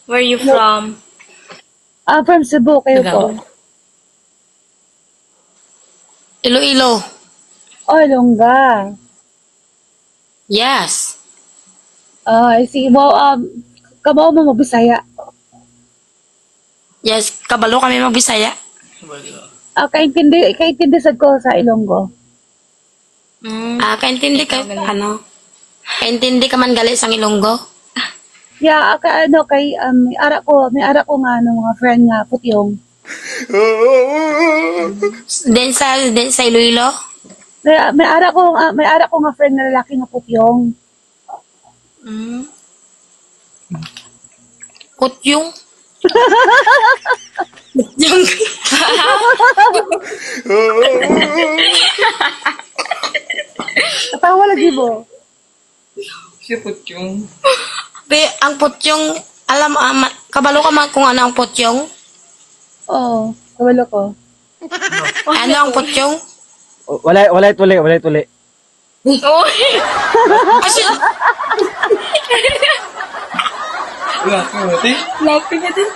Where you from? From Cebu, kayo po. Iloilo. Oh, Longga. Yes. I see. Well, kamao mo mabisaya. Yes, kabalo kami magbisaya. Kaintindi sad ko sa Ilonggo. Kaintindi ka, ano? Kaintindi ka man gali sa Ilonggo? Yeah, may ara ko nga mga friend nga putyong. Then sa Iloilo? May ara ko nga friend na lalaki nga putyong. Putyong? Putyong? Natawa lagi mo. Siya putyong. Ang putyong, alam, kabalo ka man kung ano ang putyong? Oo, kabalo ko. Ano ang putyong? Walay tuli. Uy! Kasi, Wala, kumati. laughing at it.